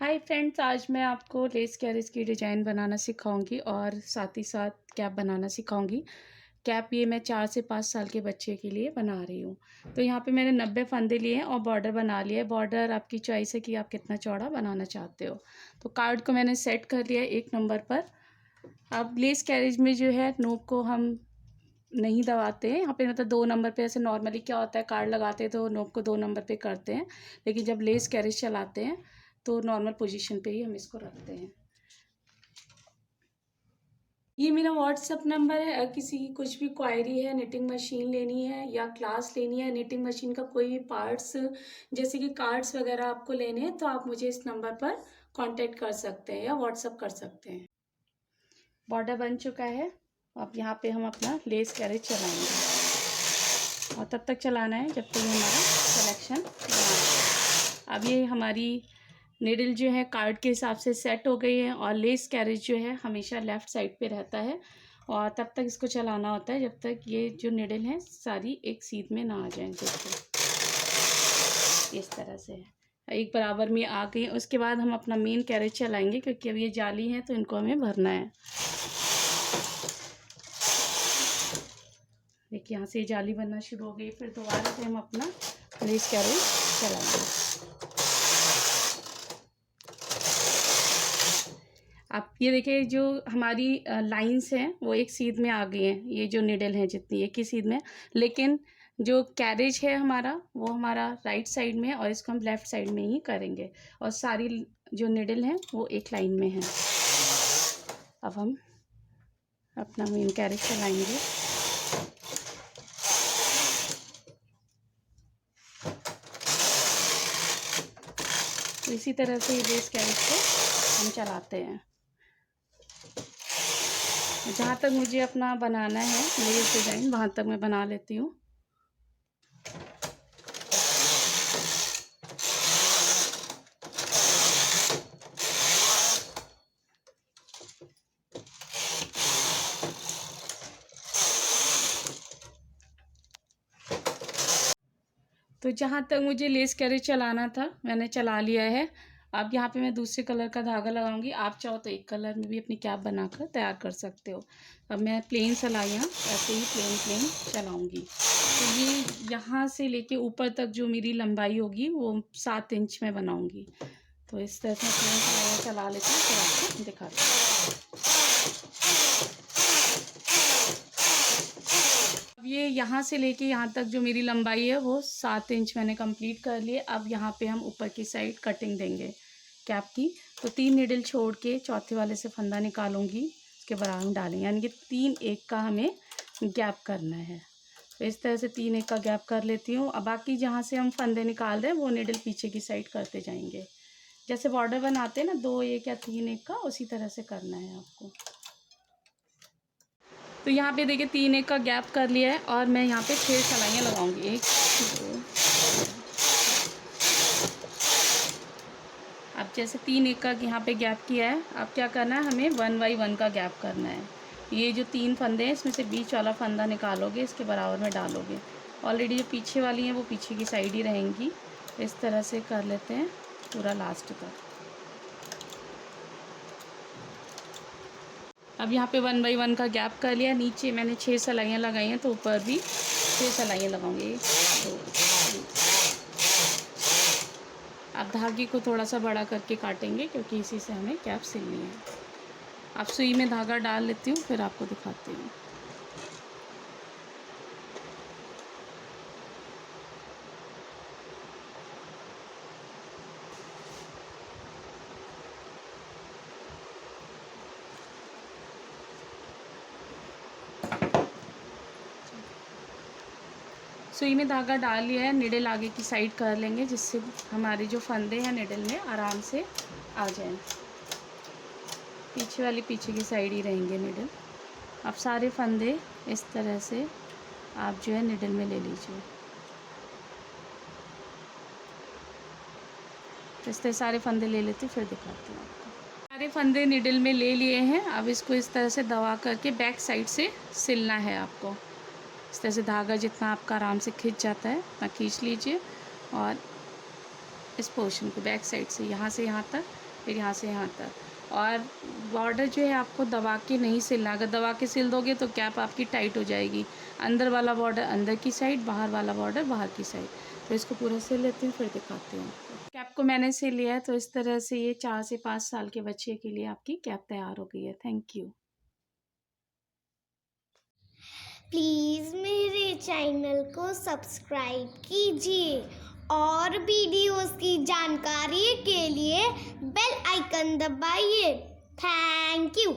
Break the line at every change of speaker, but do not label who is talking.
Hi friends, आज मैं आपको लेस कैरिज की डिज़ाइन बनाना सिखाऊंगी और साथ ही साथ कैप बनाना सिखाऊंगी। कैप ये मैं 4 से 5 साल के बच्चे के लिए बना रही हूँ। तो यहाँ पे मैंने 90 फंदे लिए हैं और बॉर्डर बना लिया है। बॉर्डर आपकी चॉइस है कि आप कितना चौड़ा बनाना चाहते हो। तो कार्ड को मैंने सेट कर लिया है 1 नंबर पर। अब लेस कैरिज में जो है नोक को हम नहीं दबाते हैं। यहाँ पे मतलब 2 नंबर पे, ऐसे नॉर्मली क्या होता है कार्ड लगाते हैं तो नोक को 2 नंबर पे करते हैं, लेकिन जब लेस कैरिज चलाते हैं तो नॉर्मल पोजीशन पे ही हम इसको रखते हैं। ये मेरा व्हाट्सअप नंबर है। अगर किसी की कुछ भी क्वायरी है, निटिंग मशीन लेनी है या क्लास लेनी है, निटिंग मशीन का कोई भी पार्ट्स जैसे कि कार्ड्स वगैरह आपको लेने हैं तो आप मुझे इस नंबर पर कांटेक्ट कर सकते हैं या व्हाट्सअप कर सकते हैं। बॉर्डर बन चुका है। अब यहाँ पे हम अपना लेस कैरेज चलाएंगे और तब तक चलाना है जब तक हमारा सिलेक्शन बना। अब ये हमारी निडल जो है कार्ड के हिसाब से सेट हो गई है और लेस कैरेज जो है हमेशा लेफ़्ट साइड पे रहता है और तब तक इसको चलाना होता है जब तक ये जो निडल है सारी एक सीध में ना आ जाए। जैसे इस तरह से एक बराबर में आ गई। उसके बाद हम अपना मेन कैरेज चलाएंगे क्योंकि अब ये जाली है तो इनको हमें भरना है। देखिए यहाँ से जाली बनना शुरू हो गई। फिर दोबारा से हम अपना लेस कैरेज चलाएंगे। आप ये देखिए जो हमारी लाइंस हैं वो एक सीध में आ गई हैं। ये जो निडल हैं जितनी एक ही सीध में, लेकिन जो कैरेज है हमारा वो हमारा राइट साइड में है और इसको हम लेफ़्ट साइड में ही करेंगे और सारी जो निडल हैं वो एक लाइन में हैं। अब हम अपना मेन कैरेज चलाएंगे। तो इसी तरह से ये बेस कैरेज को हम चलाते हैं। जहाँ तक मुझे अपना बनाना है लेस डिज़ाइन वहाँ तक मैं बना लेती हूँ। तो जहाँ तक मुझे लेस कैरेज चलाना था मैंने चला लिया है। अब यहाँ पे मैं दूसरे कलर का धागा लगाऊंगी। आप चाहो तो एक कलर में भी अपनी कैप बनाकर तैयार कर सकते हो। अब मैं प्लेन सलाइयाँ ऐसे ही प्लेन चलाऊंगी। तो ये यहाँ से लेके ऊपर तक जो मेरी लंबाई होगी वो 7 इंच में बनाऊंगी। तो इस तरह से प्लेन सलाइयाँ चला लेती हूँ फिर आपको दिखाती हूँ। ये यहाँ से लेके यहाँ तक जो मेरी लंबाई है वो 7 इंच मैंने कंप्लीट कर लिए। अब यहाँ पे हम ऊपर की साइड कटिंग देंगे कैप की। तो 3 नीडल छोड़ के चौथे वाले से फंदा निकालूंगी, उसके बराबर में डालेंगे, यानी कि 3 एक का हमें गैप करना है। तो इस तरह से 3 एक का गैप कर लेती हूँ। अब बाकी जहाँ से हम फंदे निकाल रहे हैं वो नीडल पीछे की साइड करते जाएंगे। जैसे बॉर्डर बनाते हैं ना 2 एक या 3 एक का, उसी तरह से करना है आपको। तो यहाँ पे देखिए 3 एक का गैप कर लिया है और मैं यहाँ पे 6 सलाइयाँ लगाऊंगी। 1 2। अब जैसे 3 एक का यहाँ पे गैप किया है, अब क्या करना है हमें 1 बाई 1 का गैप करना है। ये जो 3 फंदे हैं इसमें से बीच वाला फंदा निकालोगे, इसके बराबर में डालोगे। ऑलरेडी जो पीछे वाली हैं वो पीछे की साइड ही रहेंगी। इस तरह से कर लेते हैं पूरा लास्ट तक। अब यहाँ पे 1 बाई 1 का गैप कर लिया। नीचे मैंने 6 सलाइयाँ लगाई हैं तो ऊपर भी 6 सलाइयाँ लगाऊंगी। 1 2 3। अब धागे को थोड़ा सा बड़ा करके काटेंगे क्योंकि इसी से हमें कैप सिलनी है। अब सुई में धागा डाल लेती हूँ फिर आपको दिखाती हूँ। सुई में धागा डाल लिया है। निडल आगे की साइड कर लेंगे जिससे हमारे जो फंदे हैं निडल में आराम से आ जाएं। पीछे वाली पीछे की साइड ही रहेंगे निडल। अब सारे फंदे इस तरह से आप जो है निडल में ले लीजिए। इस तरह सारे फंदे ले लेती फिर दिखाती हूँ आपको। सारे फंदे निडल में ले लिए हैं। अब इसको इस तरह से दबा करके बैक साइड से सिलना है आपको। इस तरह से धागा जितना आपका आराम से खिंच जाता है उतना खींच लीजिए और इस पोर्शन को बैक साइड से यहाँ तक, फिर यहाँ से यहाँ तक। और बॉर्डर जो है आपको दबा के नहीं सिलना, अगर दबा के सिल दोगे तो कैप आपकी टाइट हो जाएगी। अंदर वाला बॉर्डर अंदर की साइड, बाहर वाला बॉर्डर बाहर की साइड। तो इसको पूरा सिल लेते हैं, फिर दिखाते हैं आपको। कैप को मैंने सिल लिया है, तो इस तरह से ये 4 से 5 साल के बच्चे के लिए आपकी कैप तैयार हो गई है। Thank you.
प्लीज़ मेरे चैनल को सब्सक्राइब कीजिए और वीडियोस की जानकारी के लिए बेल आइकन दबाइए। Thank you.